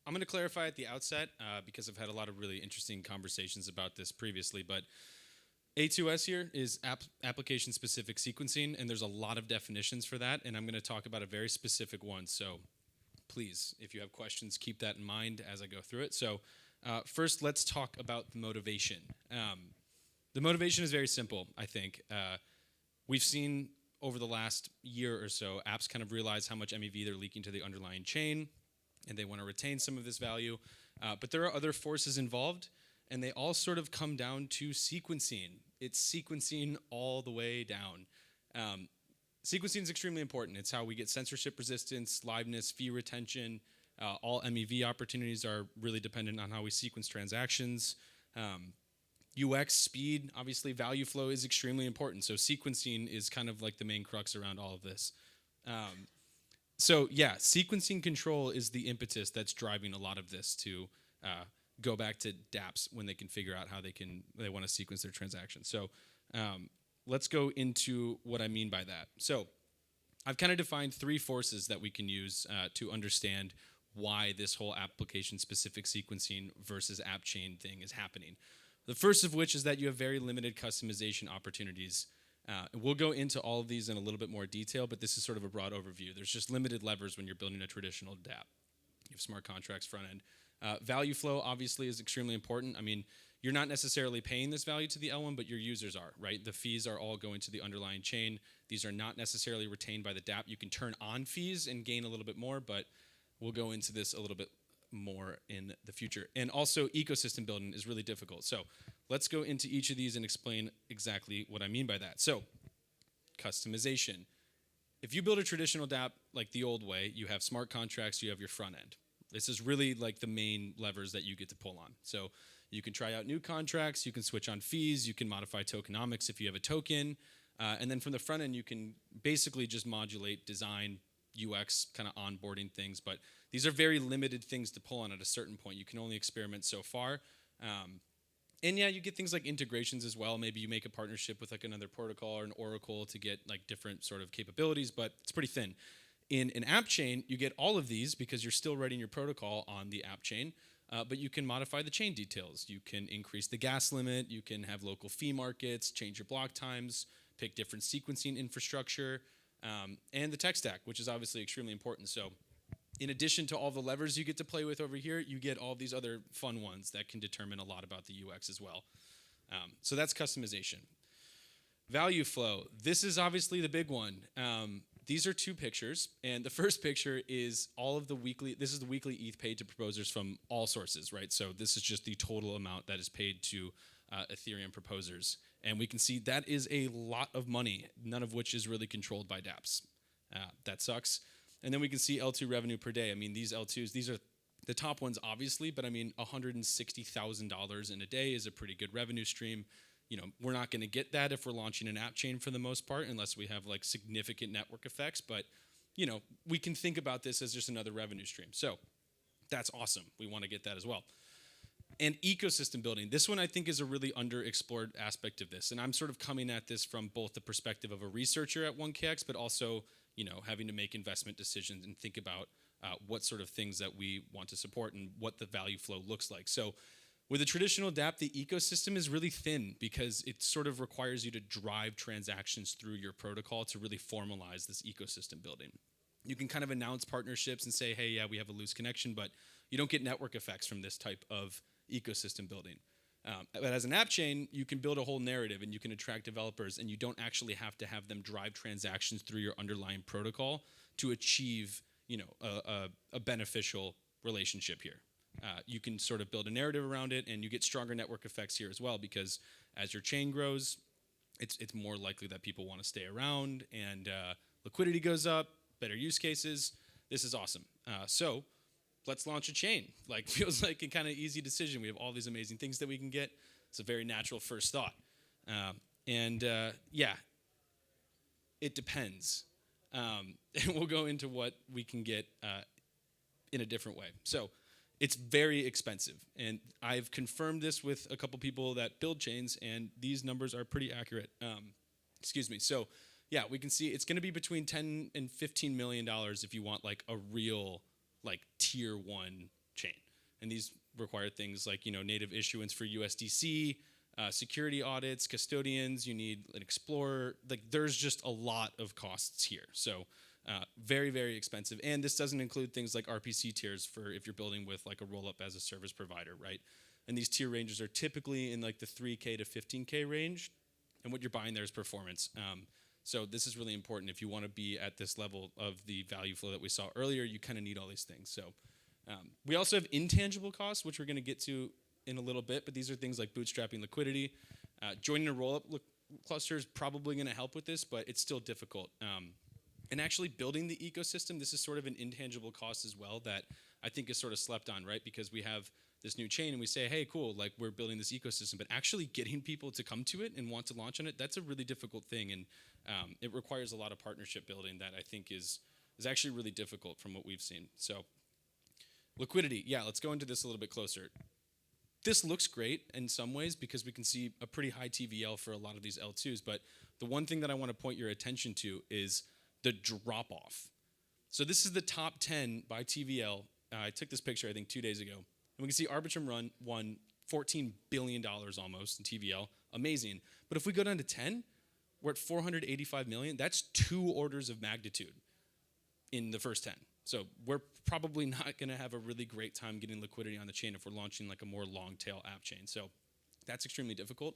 I'm going to clarify at the outset because I've had a lot of really interesting conversations about this previously, but A2S here is application specific sequencing, and there's a lot of definitions for that, and I'm going to talk about a very specific one. So please, if you have questions, keep that in mind as I go through it. So first, let's talk about the motivation. The motivation is very simple, I think. We've seen over the last year or so, apps kind of realize how much MEV they're leaking to the underlying chain, and they want to retain some of this value. But there are other forces involved, and they all sort of come down to sequencing. It's sequencing all the way down. Sequencing is extremely important. It's how we get censorship resistance, liveness, fee retention. All MEV opportunities are really dependent on how we sequence transactions. UX, speed, obviously value flow is extremely important. So sequencing is kind of like the main crux around all of this. So yeah, sequencing control is the impetus that's driving a lot of this to go back to dapps when they can figure out how they want to sequence their transactions. So let's go into what I mean by that. So I've kind of defined three forces that we can use to understand why this whole application-specific sequencing versus app chain thing is happening. The first of which is that you have very limited customization opportunities. We'll go into all of these in a little bit more detail, but this is sort of a broad overview. There's just limited levers when you're building a traditional dapp. You have smart contracts front end. Value flow obviously is extremely important. I mean, you're not necessarily paying this value to the L1, but your users are, right? The fees are all going to the underlying chain. These are not necessarily retained by the dapp. You can turn on fees and gain a little bit more, but we'll go into this a little bit more in the future. And also ecosystem building is really difficult. So let's go into each of these and explain exactly what I mean by that. So customization. If you build a traditional dapp like the old way, you have smart contracts, you have your front end. This is really like the main levers that you get to pull on. So you can try out new contracts, you can switch on fees, you can modify tokenomics if you have a token, and then from the front end you can basically just modulate design, UX, kind of onboarding things, but these are very limited things to pull on at a certain point. You can only experiment so far. And yeah, you get things like integrations as well. Maybe you make a partnership with like another protocol or an oracle to get like different sort of capabilities, but it's pretty thin. In an app chain, you get all of these because you're still writing your protocol on the app chain, but you can modify the chain details. You can increase the gas limit, you can have local fee markets, change your block times, pick different sequencing infrastructure, and the tech stack, which is obviously extremely important. So in addition to all the levers you get to play with over here, you get all these other fun ones that can determine a lot about the UX as well. So that's customization. Value flow. This is obviously the big one. These are two pictures, and the first picture is all of the weekly, this is the weekly ETH paid to proposers from all sources, right? So this is just the total amount that is paid to Ethereum proposers. And we can see that is a lot of money, none of which is really controlled by dapps. That sucks. And then we can see L2 revenue per day. I mean, these L2s, these are the top ones, obviously, but I mean, $160,000 in a day is a pretty good revenue stream. You know, we're not going to get that if we're launching an app chain for the most part, unless we have like significant network effects. But, you know, we can think about this as just another revenue stream. So that's awesome. We want to get that as well. And ecosystem building. This one I think is a really underexplored aspect of this. And I'm sort of coming at this from both the perspective of a researcher at 1KX, but also, you know, having to make investment decisions and think about what sort of things that we want to support and what the value flow looks like. So with a traditional dapp, the ecosystem is really thin because it sort of requires you to drive transactions through your protocol to really formalize this ecosystem building. You can kind of announce partnerships and say, hey, yeah, we have a loose connection, but you don't get network effects from this type of ecosystem building. But as an app chain, you can build a whole narrative and you can attract developers, and you don't actually have to have them drive transactions through your underlying protocol to achieve, you know, a beneficial relationship here. You can sort of build a narrative around it, and you get stronger network effects here as well, because as your chain grows, it's more likely that people want to stay around, and liquidity goes up, better use cases. This is awesome. So let's launch a chain. Like, feels like a kind of easy decision. We have all these amazing things that we can get. It's a very natural first thought. Yeah, it depends. And we'll go into what we can get in a different way. So it's very expensive, and I've confirmed this with a couple people that build chains, and these numbers are pretty accurate. Excuse me. So yeah, we can see it's going to be between $10 and $15 million if you want like a real like tier one chain. And these require things like, native issuance for USDC, security audits, custodians. You need an explorer. Like, there's just a lot of costs here. So very, very expensive. And this doesn't include things like RPC tiers for if you're building with like a roll-up as a service provider, right? And these tier ranges are typically in like the 3K to 15K range. And what you're buying there is performance. So this is really important. If you want to be at this level of the value flow that we saw earlier, you kind of need all these things. So we also have intangible costs, which we're going to get to in a little bit, but these are things like bootstrapping liquidity. Joining a roll-up cluster is probably going to help with this, but it's still difficult. And actually building the ecosystem, this is sort of an intangible cost as well that I think is sort of slept on, right? Because we have this new chain and we say, hey, cool, like we're building this ecosystem, but actually getting people to come to it and want to launch on it, that's a really difficult thing. And it requires a lot of partnership building that I think is actually really difficult from what we've seen. So liquidity, yeah, let's go into this a little bit closer. This looks great in some ways because we can see a pretty high TVL for a lot of these L2s, but the one thing that I want to point your attention to is the drop-off. So this is the top 10 by TVL. I took this picture, I think, 2 days ago. And we can see Arbitrum won $14 billion almost in TVL. Amazing. But if we go down to 10, we're at 485 million. That's 2 orders of magnitude in the first 10. So we're probably not going to have a really great time getting liquidity on the chain if we're launching like a more long tail app chain. So that's extremely difficult.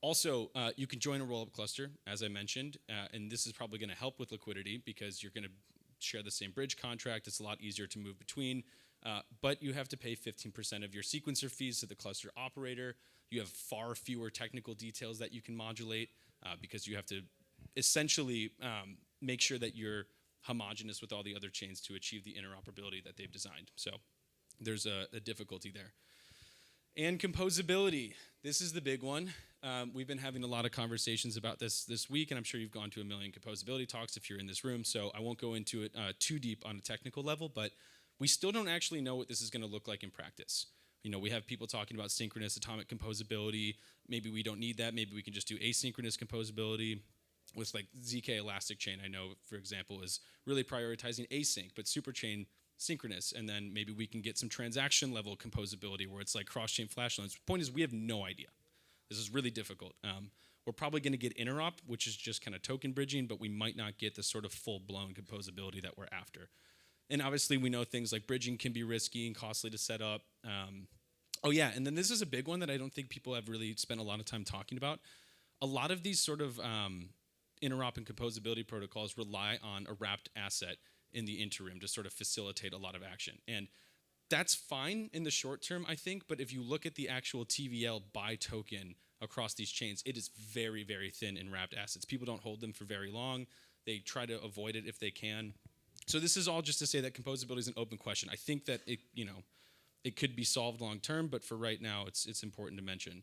Also, you can join a roll-up cluster, as I mentioned, and this is probably going to help with liquidity because you're going to share the same bridge contract. It's a lot easier to move between, but you have to pay 15% of your sequencer fees to the cluster operator. You have far fewer technical details that you can modulate because you have to essentially make sure that you're homogeneous with all the other chains to achieve the interoperability that they've designed. So there's a difficulty there. And composability. This is the big one. We've been having a lot of conversations about this week, and I'm sure you've gone to a million composability talks if you're in this room, so I won't go into it too deep on a technical level, but we still don't actually know what this is going to look like in practice. We have people talking about synchronous atomic composability. Maybe we don't need that. Maybe we can just do asynchronous composability. With like ZK Elastic Chain, I know, for example, is really prioritizing async, but Superchain synchronous, and then maybe we can get some transaction level composability where it's like cross-chain flash loans. The point is we have no idea. This is really difficult. We're probably going to get interop, which is just kind of token bridging, but we might not get the sort of full-blown composability that we're after. And obviously we know things like bridging can be risky and costly to set up. Oh yeah, and then this is a big one that I don't think people have really spent a lot of time talking about. A lot of these sort of interop and composability protocols rely on a wrapped asset in the interim to sort of facilitate a lot of action. And that's fine in the short term, I think, but if you look at the actual TVL by token across these chains, it is very, very thin in wrapped assets. People don't hold them for very long. They try to avoid it if they can. So this is all just to say that composability is an open question. I think that it could be solved long term, but for right now, it's important to mention.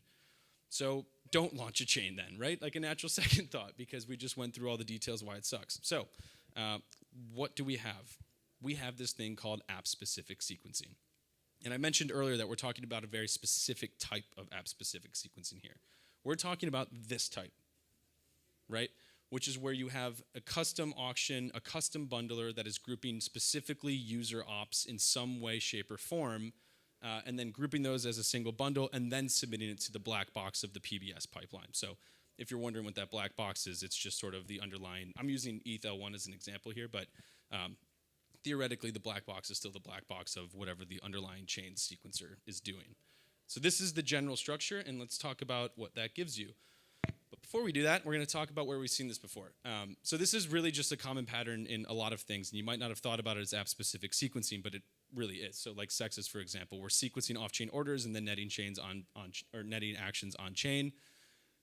So don't launch a chain then, right? Like a natural second thought, because we just went through all the details why it sucks. So what do we have? We have this thing called app-specific sequencing. And I mentioned earlier that we're talking about a very specific type of app-specific sequencing here. We're talking about this type, right? Which is where you have a custom auction, a custom bundler that is grouping specifically user ops in some way, shape, or form, and then grouping those as a single bundle and then submitting it to the black box of the PBS pipeline. So if you're wondering what that black box is, it's just sort of the underlying, I'm using ETH-L1 as an example here, but theoretically the black box is still the black box of whatever the underlying chain sequencer is doing. So this is the general structure, and let's talk about what that gives you. But before we do that, we're going to talk about where we've seen this before. So this is really just a common pattern in a lot of things, and you might not have thought about it as app-specific sequencing, but it really is. So like Sexes, for example, we're sequencing off-chain orders and then netting chains or netting actions on chain.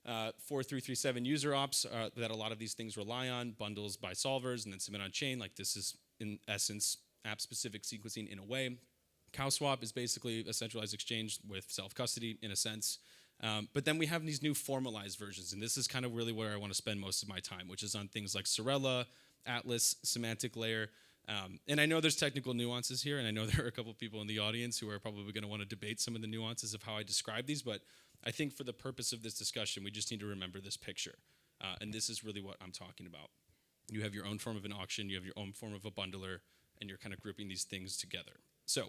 4337 user ops that a lot of these things rely on, bundles by solvers and then submit on chain. Like this is in essence app-specific sequencing in a way. CowSwap is basically a centralized exchange with self-custody in a sense. But then we have these new formalized versions, and this is kind of really where I want to spend most of my time, which is on things like Sorella, Atlas, semantic layer. And I know there's technical nuances here, and I know there are a couple of people in the audience who are probably going to want to debate some of the nuances of how I describe these, but I think for the purpose of this discussion, we just need to remember this picture. And this is really what I'm talking about. You have your own form of an auction, you have your own form of a bundler, and you're kind of grouping these things together. So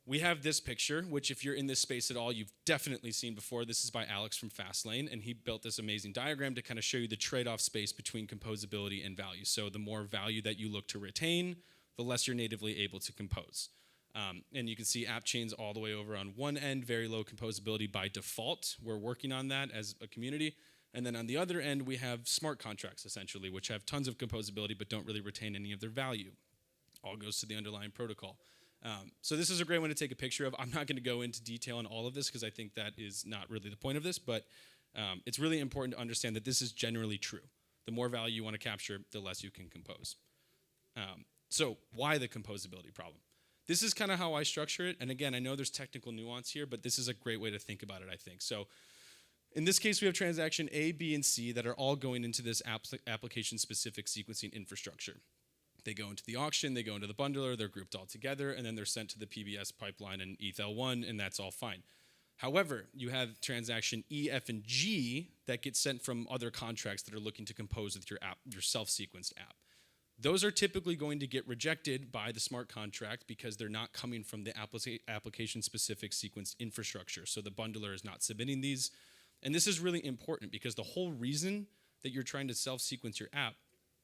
we have this picture, which if you're in this space at all, you've definitely seen before. This is by Alex from Fastlane, and he built this amazing diagram to kind of show you the trade-off space between composability and value. So the more value that you look to retain, the less you're natively able to compose. And you can see app chains all the way over on one end, very low composability by default. We're working on that as a community. And then on the other end, we have smart contracts, essentially, which have tons of composability but don't really retain any of their value. All goes to the underlying protocol. So this is a great one to take a picture of. I'm not going to go into detail on all of this because I think that is not really the point of this, but it's really important to understand that this is generally true. The more value you want to capture, the less you can compose. So why the composability problem? This is kind of how I structure it. And again, I know there's technical nuance here, but this is a great way to think about it, I think. So in this case, we have transaction A, B, and C that are all going into this application-specific sequencing infrastructure. They go into the auction, they go into the bundler, they're grouped all together, and then they're sent to the PBS pipeline and ETH-L1, and that's all fine. However, you have transaction E, F, and G that get sent from other contracts that are looking to compose with your app, your self-sequenced app. Those are typically going to get rejected by the smart contract because they're not coming from the application-specific sequenced infrastructure. So the bundler is not submitting these. And this is really important because the whole reason that you're trying to self-sequence your app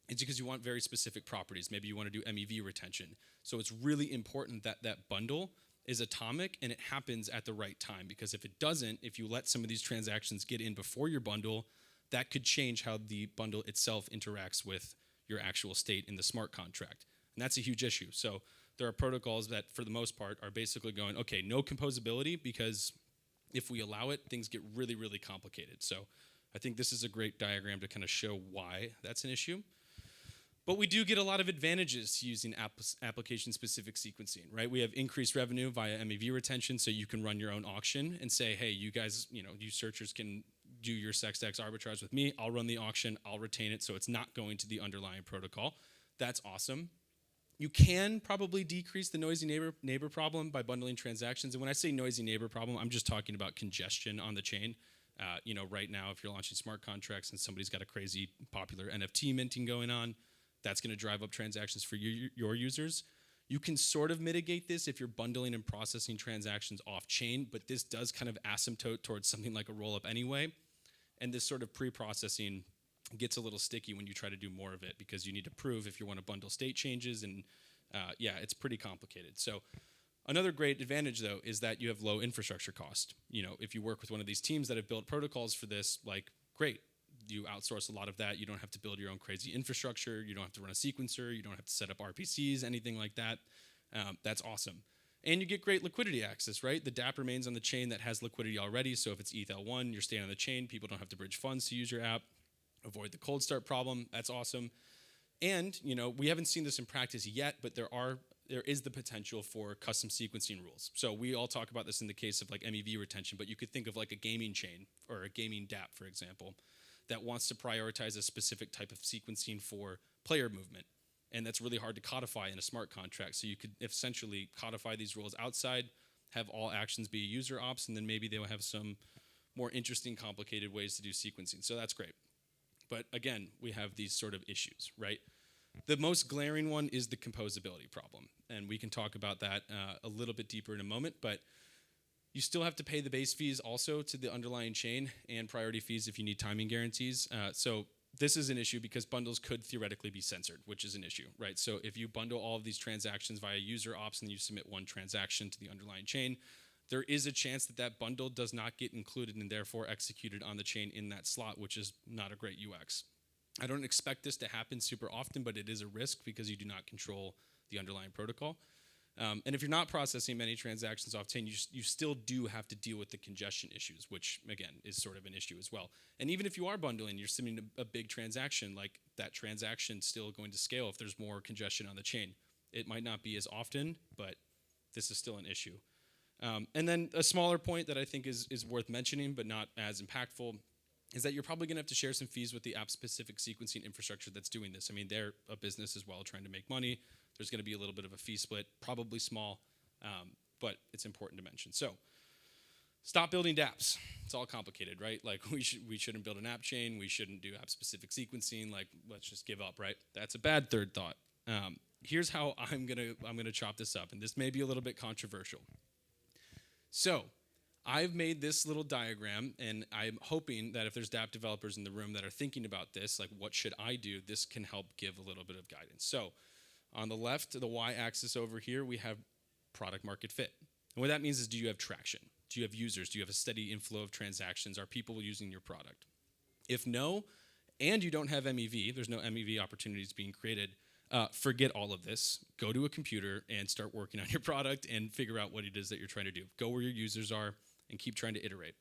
is because you want very specific properties. Maybe you want to do MEV retention. So it's really important that that bundle is atomic and it happens at the right time, because if it doesn't, if you let some of these transactions get in before your bundle, that could change how the bundle itself interacts with your actual state in the smart contract. And that's a huge issue. So there are protocols that, for the most part, are basically going, okay, no composability, because if we allow it, things get really, really complicated. So I think this is a great diagram to kind of show why that's an issue. But we do get a lot of advantages to using application-specific sequencing, right? We have increased revenue via MEV retention, so you can run your own auction and say, hey, you guys, you searchers can do your SexDex arbitrage with me. I'll run the auction. I'll retain it, so it's not going to the underlying protocol. That's awesome. You can probably decrease the noisy neighbor problem by bundling transactions. And when I say noisy neighbor problem, I'm just talking about congestion on the chain. Right now, if you're launching smart contracts and somebody's got a crazy popular NFT minting going on, that's going to drive up transactions for your users. You can sort of mitigate this if you're bundling and processing transactions off-chain, but this does kind of asymptote towards something like a roll-up anyway. And this sort of pre-processing gets a little sticky when you try to do more of it, because you need to prove if you want to bundle state changes, and it's pretty complicated. So another great advantage, though, is that you have low infrastructure cost. If you work with one of these teams that have built protocols for this, great. You outsource a lot of that. You don't have to build your own crazy infrastructure. You don't have to run a sequencer. You don't have to set up RPCs, anything like that. That's awesome. And you get great liquidity access, right? The dapp remains on the chain that has liquidity already. So if it's ETH-L1, you're staying on the chain. People don't have to bridge funds to use your app. Avoid the cold start problem. That's awesome. And we haven't seen this in practice yet, but there is the potential for custom sequencing rules. So we all talk about this in the case of MEV retention, but you could think of a gaming chain or a gaming dapp, for example, that wants to prioritize a specific type of sequencing for player movement. And that's really hard to codify in a smart contract. So you could essentially codify these rules outside, have all actions be user ops, and then maybe they'll have some more interesting, complicated ways to do sequencing. So that's great. But again, we have these sort of issues, right? The most glaring one is the composability problem. And we can talk about that a little bit deeper in a moment, but you still have to pay the base fees also to the underlying chain, and priority fees if you need timing guarantees. So this is an issue because bundles could theoretically be censored, which is an issue, right? So if you bundle all of these transactions via user ops and you submit one transaction to the underlying chain, there is a chance that that bundle does not get included and therefore executed on the chain in that slot, which is not a great UX. I don't expect this to happen super often, but it is a risk because you do not control the underlying protocol. And if you're not processing many transactions off-chain, you still do have to deal with the congestion issues, which, again, is sort of an issue as well. And even if you are bundling, you're submitting a big transaction, that transaction's still going to scale if there's more congestion on the chain. It might not be as often, but this is still an issue. And then a smaller point that I think is worth mentioning, but not as impactful, is that you're probably going to have to share some fees with the app-specific sequencing infrastructure that's doing this. I mean, they're a business as well, trying to make money. There's going to be a little bit of a fee split, probably small, but it's important to mention. So stop building dapps. It's all complicated, right? We shouldn't build an app chain. We shouldn't do app-specific sequencing. Let's just give up, right? That's a bad third thought. Here's how I'm gonna chop this up, and this may be a little bit controversial. So I've made this little diagram, and I'm hoping that if there's dapp developers in the room that are thinking about this, like what should I do, this can help give a little bit of guidance. So on the left, the y-axis over here, we have product market fit. And what that means is, do you have traction? Do you have users? Do you have a steady inflow of transactions? Are people using your product? If no, and you don't have MEV, there's no MEV opportunities being created, forget all of this. Go to a computer and start working on your product and figure out what it is that you're trying to do. Go where your users are and keep trying to iterate.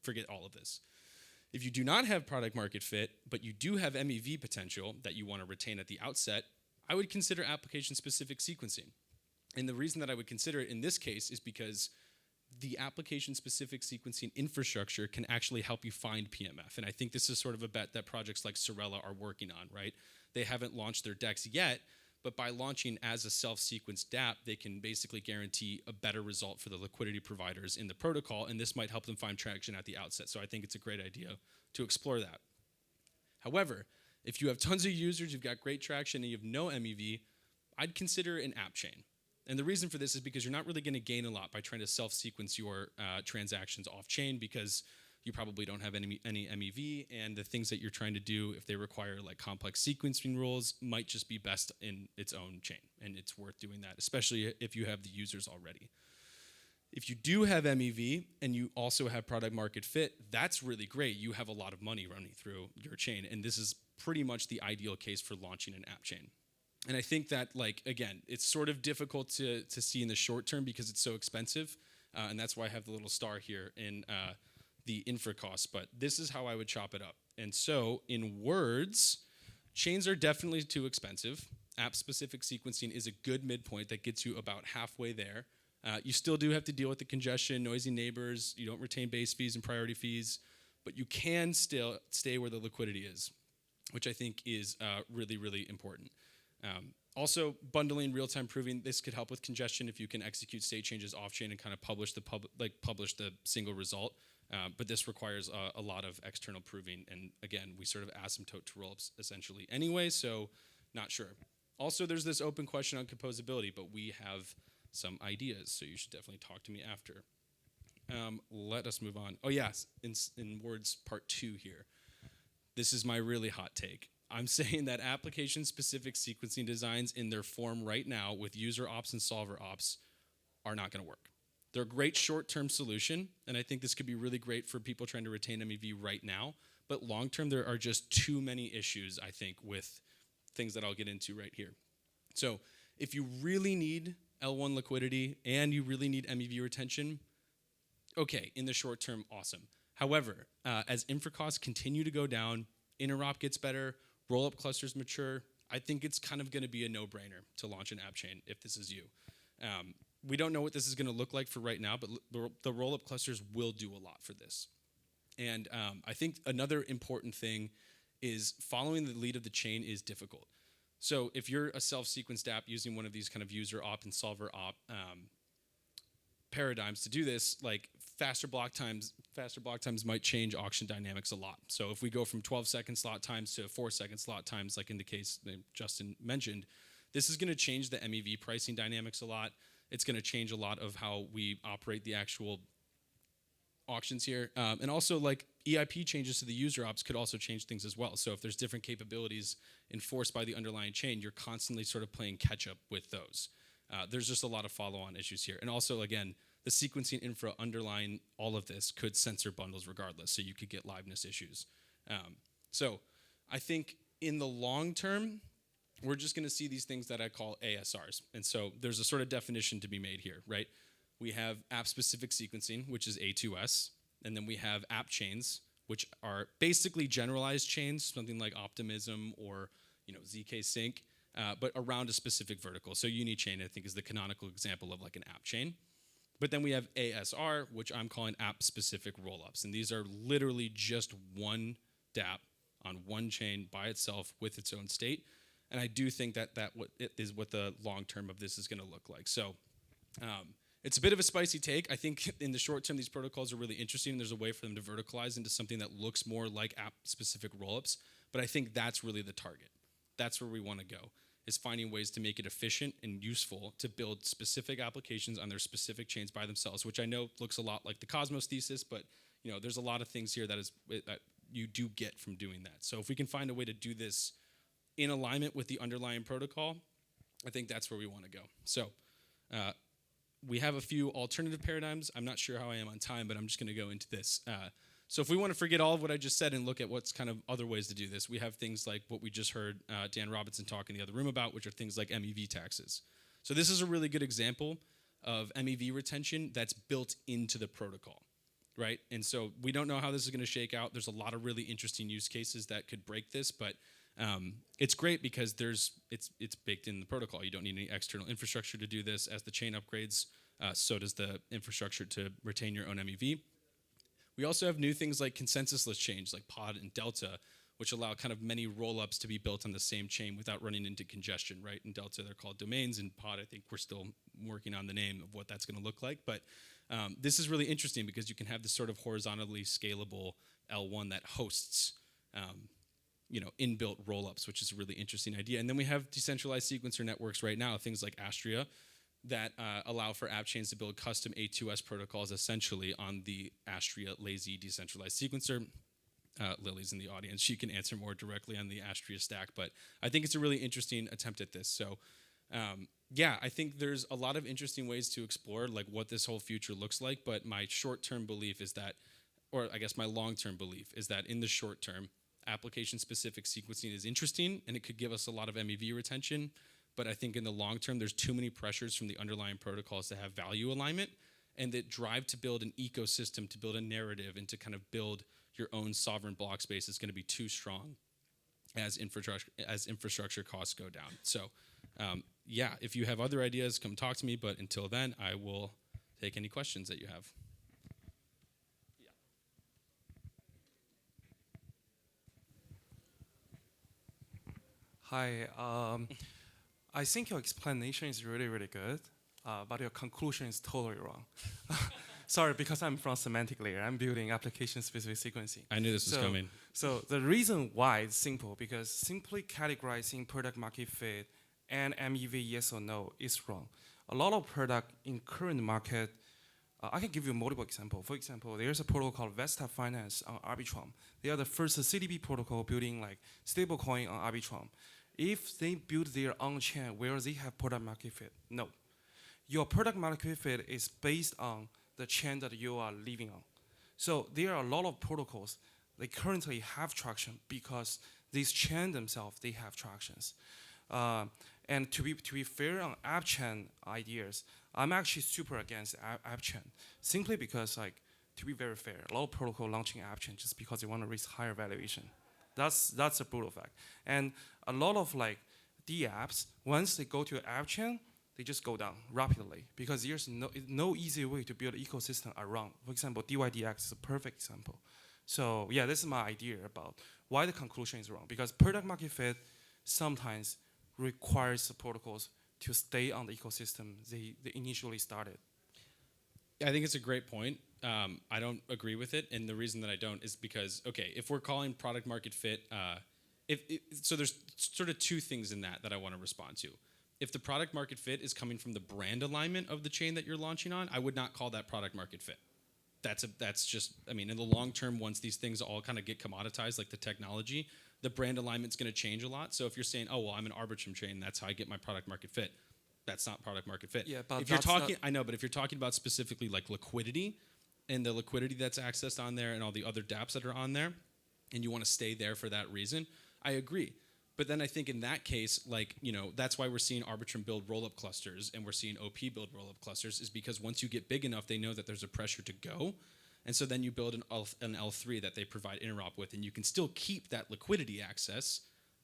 Forget all of this. If you do not have product market fit, but you do have MEV potential that you want to retain at the outset, I would consider application-specific sequencing. And the reason that I would consider it in this case is because the application-specific sequencing infrastructure can actually help you find PMF. And I think this is sort of a bet that projects like Sorella are working on, right? They haven't launched their DEX yet, but by launching as a self-sequenced dapp, they can basically guarantee a better result for the liquidity providers in the protocol, and this might help them find traction at the outset. So I think it's a great idea to explore that. However, if you have tons of users, you've got great traction, and you have no MEV, I'd consider an appchain. And the reason for this is because you're not really going to gain a lot by trying to self-sequence your transactions off-chain, because you probably don't have any MEV, and the things that you're trying to do, if they require like complex sequencing rules, might just be best in its own chain, and it's worth doing that, especially if you have the users already. If you do have MEV and you also have product market fit, that's really great. You have a lot of money running through your chain, and this is pretty much the ideal case for launching an app chain. And I think that, like, again, it's sort of difficult to see in the short term because it's so expensive, and that's why I have the little star here in the infra costs, but this is how I would chop it up. And so, in words, chains are definitely too expensive. App-specific sequencing is a good midpoint that gets you about halfway there. You still do have to deal with the congestion, noisy neighbors, you don't retain base fees and priority fees, but you can still stay where the liquidity is, which I think is really, really important. Also, bundling real-time proving, this could help with congestion if you can execute state changes off-chain and kind of publish the single result. But this requires a lot of external proving, and again, we sort of asymptote to rollups essentially anyway, so not sure. Also, there's this open question on composability, but we have some ideas, so you should definitely talk to me after. Let us move on. Oh yes, in words part 2 here. This is my really hot take. I'm saying that application-specific sequencing designs in their form right now with user ops and solver ops are not going to work. They're a great short-term solution, and I think this could be really great for people trying to retain MEV right now, but long-term there are just too many issues, I think, with things that I'll get into right here. So if you really need L1 liquidity and you really need MEV retention, okay, in the short term, awesome. However, as infra costs continue to go down, interop gets better, roll-up clusters mature, I think it's kind of going to be a no-brainer to launch an app chain if this is you. We don't know what this is going to look like for right now, but the roll-up clusters will do a lot for this. And I think another important thing is following the lead of the chain is difficult. So if you're a self-sequenced app using one of these kind of user op and solver op paradigms to do this, like faster block times might change auction dynamics a lot. So if we go from 12-second slot times to 4-second slot times, like in the case that Justin mentioned, this is going to change the MEV pricing dynamics a lot. It's going to change a lot of how we operate the actual auctions here. And also, like, EIP changes to the user ops could also change things as well. So if there's different capabilities enforced by the underlying chain, you're constantly sort of playing catch-up with those. There's just a lot of follow-on issues here. And also, again, the sequencing infra underlying all of this could censor bundles regardless, so you could get liveness issues. So I think in the long term, we're just going to see these things that I call ASRs. And so there's a sort of definition to be made here, right? We have app-specific sequencing, which is A2S, and then we have app chains, which are basically generalized chains, something like Optimism or ZK Sync, but around a specific vertical. So Unichain, I think, is the canonical example of like an app chain. But then we have ASR, which I'm calling app-specific rollups, and these are literally just one dapp on one chain by itself with its own state. And I do think that is what the long term of this is going to look like. So it's a bit of a spicy take. I think in the short term, these protocols are really interesting, and there's a way for them to verticalize into something that looks more like app-specific rollups. But I think that's really the target. That's where we want to go. is finding ways to make it efficient and useful to build specific applications on their specific chains by themselves, which I know looks a lot like the Cosmos thesis, but there's a lot of things here that you do get from doing that. So if we can find a way to do this in alignment with the underlying protocol, I think that's where we want to go. So we have a few alternative paradigms. I'm not sure how I am on time, but I'm just going to go into this. So if we want to forget all of what I just said and look at what's kind of other ways to do this, we have things like what we just heard Dan Robinson talk in the other room about, which are things like MEV taxes. So this is a really good example of MEV retention that's built into the protocol, right? And so we don't know how this is going to shake out. There's a lot of really interesting use cases that could break this, but it's great because it's baked in the protocol. You don't need any external infrastructure to do this. As the chain upgrades, so does the infrastructure to retain your own MEV. We also have new things like consensusless chains like Pod and Delta, which allow kind of many rollups to be built on the same chain without running into congestion, right? In Delta, they're called domains. In Pod, I think we're still working on the name of what that's going to look like. But this is really interesting because you can have this sort of horizontally scalable L1 that hosts inbuilt rollups, which is a really interesting idea. And then we have decentralized sequencer networks right now, things like Astria, that allow for app chains to build custom A2S protocols essentially on the Astria lazy decentralized sequencer. Lily's in the audience. She can answer more directly on the Astria stack, but I think it's a really interesting attempt at this. So I think there's a lot of interesting ways to explore like what this whole future looks like, but my short-term belief is that, or I guess my long-term belief is that in the short term, application-specific sequencing is interesting and it could give us a lot of MEV retention. But I think in the long term, there's too many pressures from the underlying protocols to have value alignment, and that drive to build an ecosystem, to build a narrative, and to kind of build your own sovereign block space is going to be too strong as infrastructure costs go down. So, if you have other ideas, come talk to me. But until then, I will take any questions that you have. Hi. I think your explanation is really, really good, but your conclusion is totally wrong. Sorry, because I'm from semantic layer. I'm building application-specific sequencing. I knew this was coming. So the reason why is simple, because simply categorizing product market fit and MEV yes or no is wrong. A lot of product in current market, I can give you multiple examples. For example, there's a protocol called Vesta Finance on Arbitrum. They are the first CDP protocol building like stablecoin on Arbitrum. If they build their own chain where they have product market fit, no. Your product market fit is based on the chain that you are living on. So there are a lot of protocols they currently have traction because these chains themselves, they have tractions. And to be fair on appchain ideas, I'm actually super against appchain, simply because to be very fair, a lot of protocol launching appchain just because they want to raise higher valuation. That's a brutal fact. And a lot of D apps, once they go to an app chain, they just go down rapidly because there's no easy way to build an ecosystem around. For example, DYDX is a perfect example. So this is my idea about why the conclusion is wrong. Because product market fit sometimes requires the protocols to stay on the ecosystem they initially started. I think it's a great point. I don't agree with it, and the reason that I don't is because, if we're calling product market fit, so there's sort of two things in that I want to respond to. If the product market fit is coming from the brand alignment of the chain that you're launching on, I would not call that product market fit. That's just, in the long term, once these things all kind of get commoditized, like the technology, the brand alignment's going to change a lot. So if you're saying, oh, well, I'm an Arbitrum chain, that's how I get my product market fit, that's not product market fit. Yeah, but if you're talking, I know, but if you're talking about specifically like liquidity and the liquidity that's accessed on there and all the other dapps that are on there, and you want to stay there for that reason, I agree. But then I think in that case, that's why we're seeing Arbitrum build rollup clusters and we're seeing OP build rollup clusters, is because once you get big enough, they know that there's a pressure to go. And so then you build an L3 that they provide interop with, and you can still keep that liquidity access,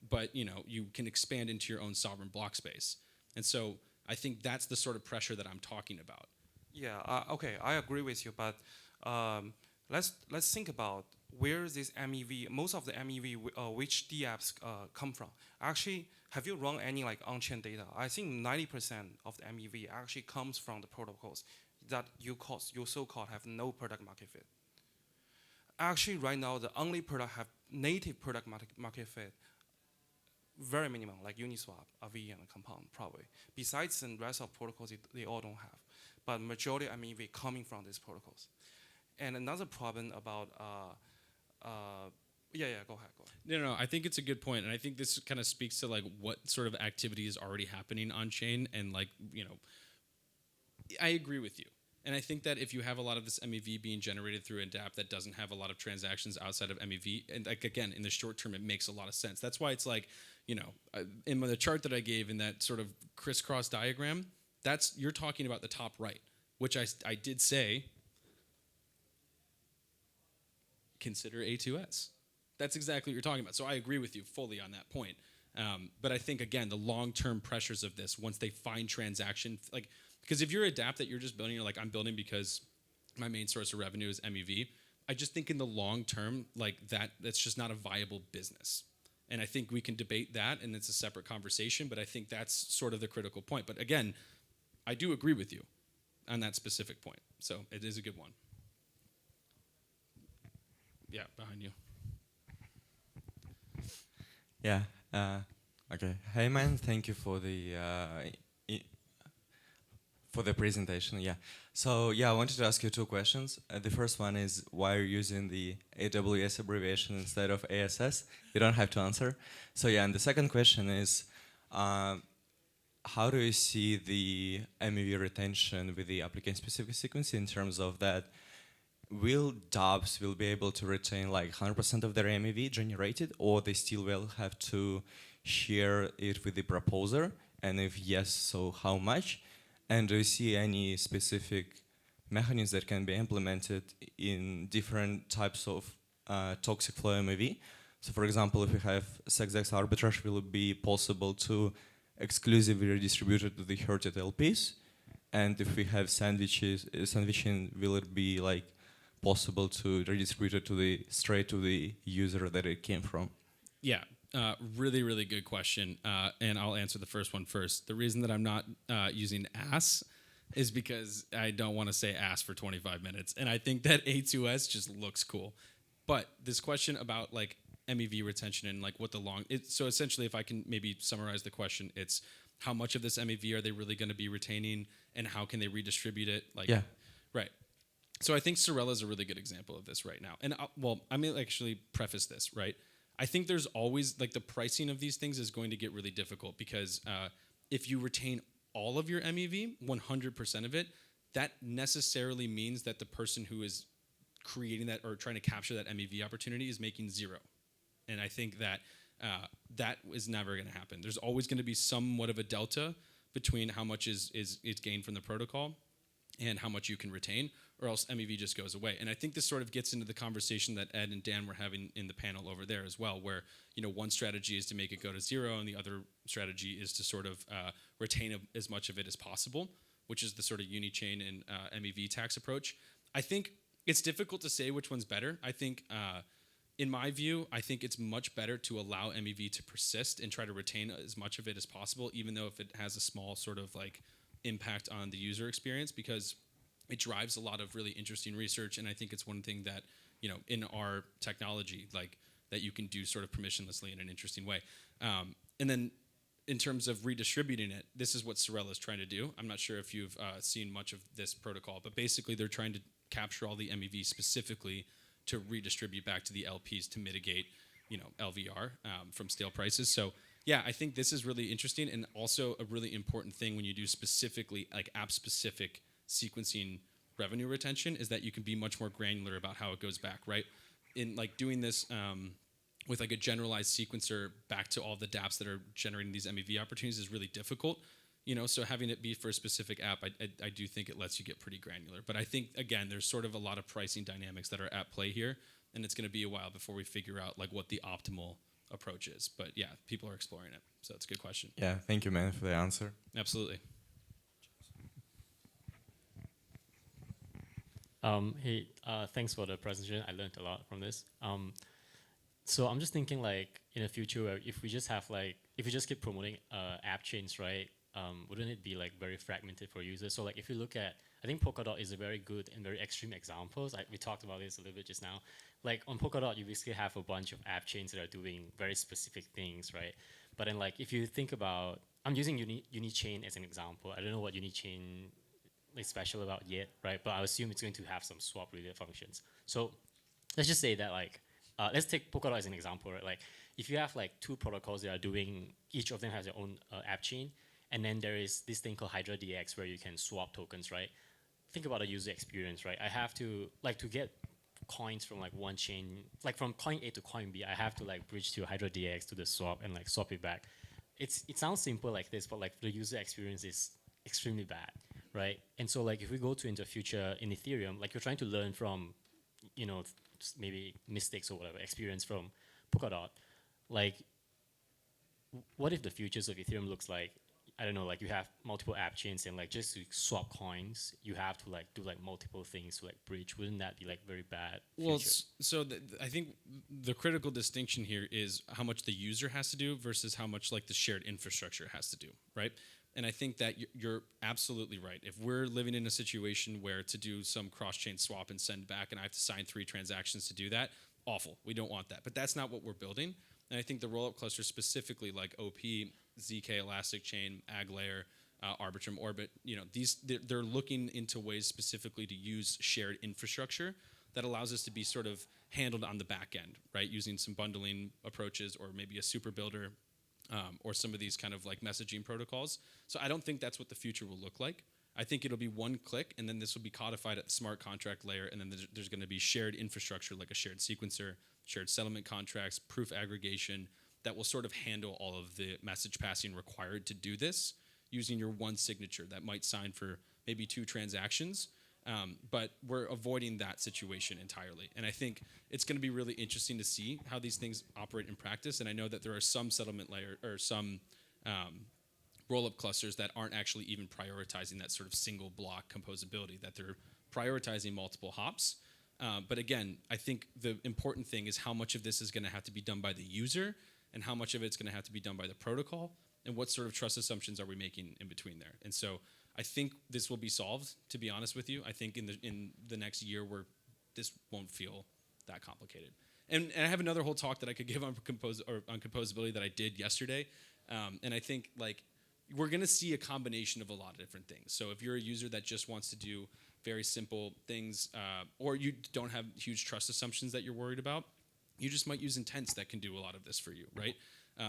but you can expand into your own sovereign block space. And so I think that's the sort of pressure that I'm talking about. Yeah, okay, I agree with you, but let's think about where this MEV, most of the MEV, which DApps come from. Actually, have you run any on-chain data? I think 90% of the MEV actually comes from the protocols that you so-called have no product market fit. Actually, right now, the only product have native product market fit very minimum, like Uniswap, AV, and Compound, probably. Besides the rest of protocols, they all don't have. But majority MEV coming from these protocols. And another problem about, go ahead. No, I think it's a good point, and I think this kind of speaks to like what sort of activity is already happening on chain, and like I agree with you. And I think that if you have a lot of this MEV being generated through a dapp that doesn't have a lot of transactions outside of MEV, and like again, in the short term, it makes a lot of sense. That's why it's like, in the chart that I gave in that sort of crisscross diagram, you're talking about the top right, which I did say, consider A2S. That's exactly what you're talking about. So I agree with you fully on that point. But I think, again, the long-term pressures of this, once they find transaction, like, because if you're a dapp that you're just building, you're like, I'm building because my main source of revenue is MEV. I just think in the long term, like that's just not a viable business. And I think we can debate that, and it's a separate conversation, but I think that's sort of the critical point. But again, I do agree with you on that specific point. So it is a good one. Yeah, behind you. Yeah. Okay. Hey, man. Thank you for the presentation. Yeah. So yeah, I wanted to ask you two questions. The first one is why you're using the AWS abbreviation instead of ASS. You don't have to answer. So yeah, and the second question is, how do you see the MEV retention with the application-specific sequencing in terms of that? Will dApps be able to retain like 100% of their MEV generated, or they still will have to share it with the proposer? And if yes, so how much? And do you see any specific mechanisms that can be implemented in different types of toxic flow MEV? So for example, if we have SexDex arbitrage, will it be possible to exclusively redistribute it to the hurted LPs? And if we have sandwiching, will it be like possible to redistribute it straight to the user that it came from? Yeah, really, really good question. And I'll answer the first one first. The reason that I'm not using ass is because I don't want to say ass for 25 minutes. And I think that A2S just looks cool. But this question about like MEV retention and like what so essentially if I can maybe summarize the question, it's how much of this MEV are they really going to be retaining, and how can they redistribute it? Like, yeah. Right. So I think Sorella is a really good example of this right now. And I'm going to actually preface this, right? I think there's always, like, the pricing of these things is going to get really difficult because if you retain all of your MEV, 100% of it, that necessarily means that the person who is creating that or trying to capture that MEV opportunity is making zero. And I think that that is never going to happen. There's always going to be somewhat of a delta between how much is gained from the protocol and how much you can retain, or else MEV just goes away. And I think this sort of gets into the conversation that Ed and Dan were having in the panel over there as well, where one strategy is to make it go to zero, and the other strategy is to sort of retain as much of it as possible, which is the sort of unichain and MEV tax approach. I think it's difficult to say which one's better. I think, in my view, I think it's much better to allow MEV to persist and try to retain as much of it as possible, even though if it has a small sort of like impact on the user experience, because it drives a lot of really interesting research. And I think it's one thing that, in our technology, like that you can do sort of permissionlessly in an interesting way. And then in terms of redistributing it, this is what Sorella is trying to do. I'm not sure if you've seen much of this protocol, but basically they're trying to capture all the MEV specifically to redistribute back to the LPs to mitigate, LVR from stale prices. So yeah, I think this is really interesting, and also a really important thing when you do specifically like app-specific sequencing revenue retention is that you can be much more granular about how it goes back, right? In like doing this with like a generalized sequencer back to all the dApps that are generating these MEV opportunities is really difficult. So having it be for a specific app, I do think it lets you get pretty granular. But I think, again, there's sort of a lot of pricing dynamics that are at play here, and it's going to be a while before we figure out like what the optimal approach is. But yeah, people are exploring it. So it's a good question. Yeah, thank you, man, for the answer. Absolutely. Hey, thanks for the presentation. I learned a lot from this. So I'm just thinking like in the future, if we just keep promoting app chains, right? Wouldn't it be like very fragmented for users? So like if you look at, I think Polkadot is a very good and very extreme example. We talked about this a little bit just now. Like on Polkadot, you basically have a bunch of app chains that are doing very specific things, right? But then like if you think about, I'm using Unichain as an example. I don't know what Unichain is special about yet, right? But I assume it's going to have some swap related functions. So let's just say that like, let's take Polkadot as an example, right? Like if you have like two protocols that are doing, each of them has their own app chain, and then there is this thing called Hydra DX where you can swap tokens, right? Think about the user experience, right? I have to, like to get coins from like one chain, like from coin A to coin B, I have to like bridge to Hydra DX to the swap and like swap it back. It sounds simple like this, but like the user experience is extremely bad, right? And so like if we go to into the future in Ethereum, like you're trying to learn from, you know, maybe mistakes or whatever, experience from Polkadot, like what if the futures of Ethereum looks like, I don't know, like you have multiple app chains and like just to swap coins, you have to like do like multiple things to like bridge. Wouldn't that be like very bad? Well, future? so I think the critical distinction here is how much the user has to do versus how much like the shared infrastructure has to do, right? And I think that you're absolutely right. If we're living in a situation where to do some cross-chain swap and send back and I have to sign 3 transactions to do that, awful. We don't want that. But that's not what we're building. And I think the rollup cluster specifically like OP, ZK Elastic Chain, AgLayer, Arbitrum Orbit, you know, they're looking into ways specifically to use shared infrastructure that allows us to be sort of handled on the back end, right? Using some bundling approaches or maybe a super builder or some of these kind of like messaging protocols. So I don't think that's what the future will look like. I think it'll be one click and then this will be codified at the smart contract layer and then there's going to be shared infrastructure like a shared sequencer, shared settlement contracts, proof aggregation, that will sort of handle all of the message passing required to do this using your one signature that might sign for maybe 2 transactions. But we're avoiding that situation entirely. And I think it's going to be really interesting to see how these things operate in practice. And I know that there are some settlement layer or some roll-up clusters that aren't actually even prioritizing that sort of single block composability, that they're prioritizing multiple hops. But again, I think the important thing is how much of this is going to have to be done by the user and how much of it's going to have to be done by the protocol, and what sort of trust assumptions are we making in between there. And so I think this will be solved, to be honest with you. I think in the next year where this won't feel that complicated. And I have another whole talk that I could give on composability that I did yesterday. And I think like we're going to see a combination of a lot of different things. So if you're a user that just wants to do very simple things, or you don't have huge trust assumptions that you're worried about, you just might use intents that can do a lot of this for you, right?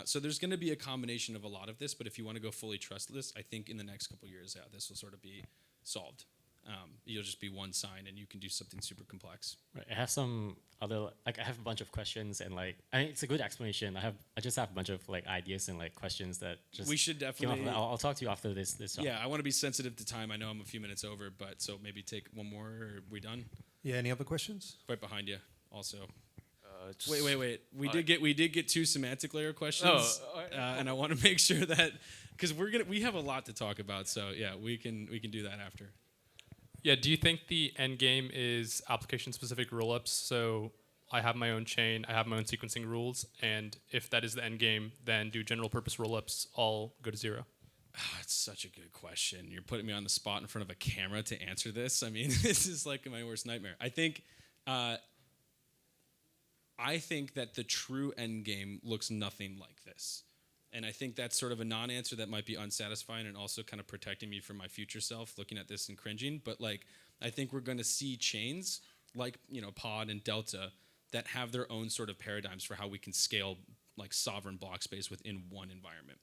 So there's going to be a combination of a lot of this, but if you want to go fully trustless, I think in the next couple of years, this will sort of be solved. You'll just be one sign, and you can do something super complex. Right. I have some other, like I have a bunch of questions, and like I mean, it's a good explanation. I just have a bunch of like ideas and like questions that just. We should definitely. I'll talk to you after this. Yeah, I want to be sensitive to time. I know I'm a few minutes over, but so maybe take one more. Are we done? Yeah. Any other questions? Right behind you. Also. Wait. We did get 2 semantic layer questions, and I want to make sure that because we have a lot to talk about. So yeah, we can do that after. Yeah, do you think the end game is application-specific rollups? So I have my own chain, I have my own sequencing rules, and if that is the end game, then do general-purpose rollups all go to 0? It's such a good question. You're putting me on the spot in front of a camera to answer this. I mean, this is like my worst nightmare. I think that the true end game looks nothing like this. And I think that's sort of a non-answer that might be unsatisfying and also kind of protecting me from my future self looking at this and cringing. But like, I think we're going to see chains like, you know, Pod and Delta that have their own sort of paradigms for how we can scale like sovereign block space within one environment.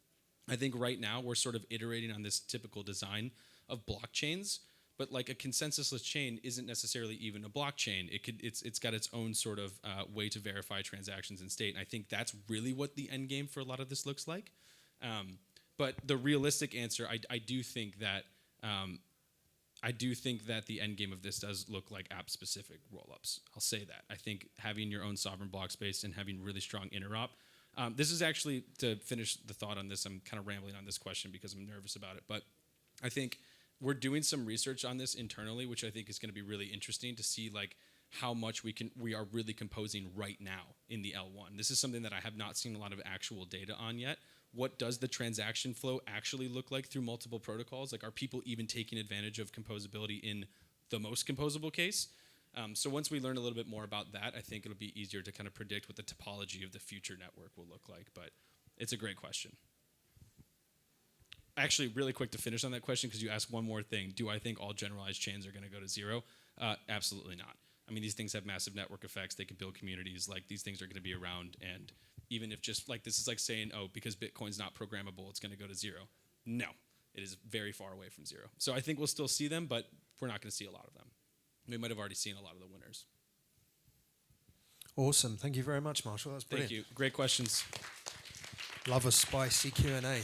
I think right now we're sort of iterating on this typical design of blockchains, but like a consensusless chain isn't necessarily even a blockchain. It's got its own sort of way to verify transactions in state. And I think that's really what the end game for a lot of this looks like. But the realistic answer, I do think that the end game of this does look like app-specific rollups. I'll say that. I think having your own sovereign block space and having really strong interop. This is actually, to finish the thought on this, I'm kind of rambling on this question because I'm nervous about it, but I think we're doing some research on this internally, which I think is going to be really interesting to see like how much we are really composing right now in the L1. This is something that I have not seen a lot of actual data on yet. What does the transaction flow actually look like through multiple protocols? Like, are people even taking advantage of composability in the most composable case? So once we learn a little bit more about that, I think it'll be easier to kind of predict what the topology of the future network will look like. But It's a great question. Actually, really quick to finish on that question, because you asked one more thing. Do I think all generalized chains are going to go to zero? Absolutely not. I mean, these things have massive network effects. They can build communities. Like, these things are going to be around. And even if just like this is like saying, oh, because Bitcoin's not programmable, it's going to go to zero. No, it is very far away from zero. So I think we'll still see them, but we're not going to see a lot of them. We might have already seen a lot of the winners. Awesome. Thank you very much, Marshall. That's brilliant. Thank you. Great questions. Love a spicy Q&A.